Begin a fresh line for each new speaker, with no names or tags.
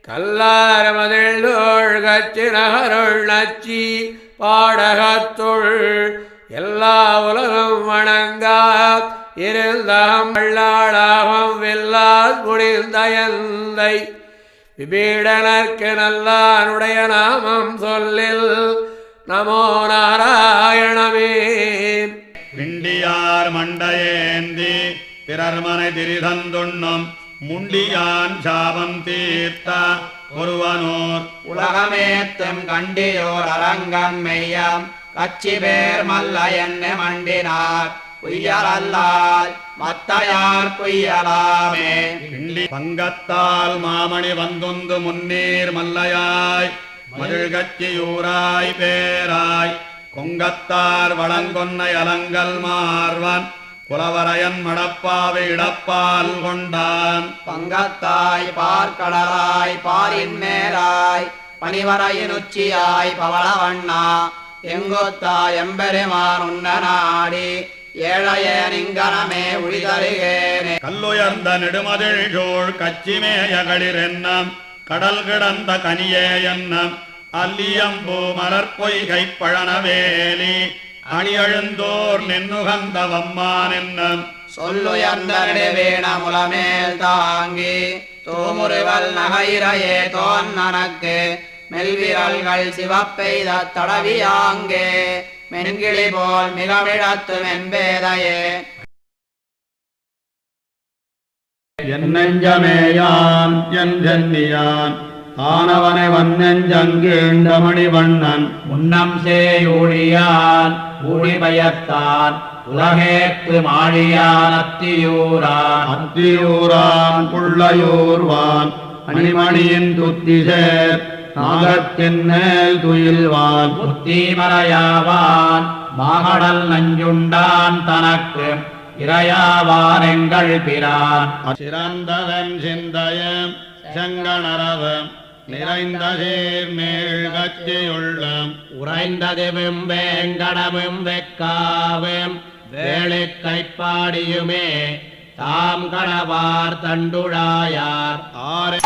கல்லாரமதிழ்தோள் கச்சி நகருள் நச்சி பாடகத்துள் எல்லா உலகம் வணங்கா இருந்தகம் வள்ளாளாகம் வெல்லால் முடிந்த எந்தை விபீடனர்க்கு நல்லானுடைய நாமம் சொல்லில் நமோ நாராயணமே.
பிண்டியார் மண்டையேந்தி பிறர்மனை திரிதந்துண்ணும் முண்டியான் சாபம் தீர்த்த ஒருவனோர்
உலகமேத்தும் கண்டியோர் அரங்கம் மெய்யம் கச்சி பேர் மல்ல என்ன மண்டினார் குய்யலல்லால் மத்தையார் குய்யலாமே.
பங்கத்தால் மாமணி வந்துந்து முன்னீர் மல்லையாய் மதிழ்கச்சியூராய் பேராய் கொங்கத்தார் வளங்கொன்னை அலங்கல் மார்வன் புலவரையன் மடப்பாவை இடப்பால் கொண்டான்.
பங்கத்தாய் பார்க்கடலாய் பாரின் மேலாய் பனிவரையின் உச்சியாய் பவளவண்ணா எங்கொத்தாய் எம்பெருமான் உன்ன நாடி ஏழையே நிங்கனமே உழிதருகேனே.
கல்லுயர்ந்த நெடுமதிழ் சோழ் கச்சிமேயகளிர் என்னம் கடல் கிடந்த கனியே என்னம் அல்லியம்பூ மலர்பொய்கை பழனவேலி அணியழுந்தோர் நின்னுகந்த வம்மான் என்னம்
சொல்லுயர்ந்த நெடுவேண முலமேல் தாங்கி தூமுருவல் நகைரையே தோன்னனக்கு மெல்விரல்கள் சிவப்பெய்த தடவியாங்கே மென்கிளி போல் மிகமிழத்து மென்பேதையே.
என் நெஞ்சமேயான் என் ஜன்னியான் ஆனவனை வன்னெஞ்சங்கீண்ட மணிவண்ணன்
முன்னம் சேயூழியான் ஊழிபயத்தான் உலகேற்கு மாழியான் அத்தியூரான்
அத்தியூரான் புள்ளையூர்வான் மணிமணியின் துத்திசேர் நாகத்தின் மேல் துயில்வான்
புத்திமறையாவான் மாகடல் நஞ்சுண்டான் தனக்கு இறையாவான் எங்கள் பிரான்.
சிறந்தவன் சிந்தையம் செங்கணரவம் நிறைந்த சீர்மேழ் கச்சியுள்ளம்
உறைந்ததும் வேங்கடமும் வெக்காவும் வேளை கைப்பாடியுமே தாம் கணவார் தண்டுழாயார்
ஆரே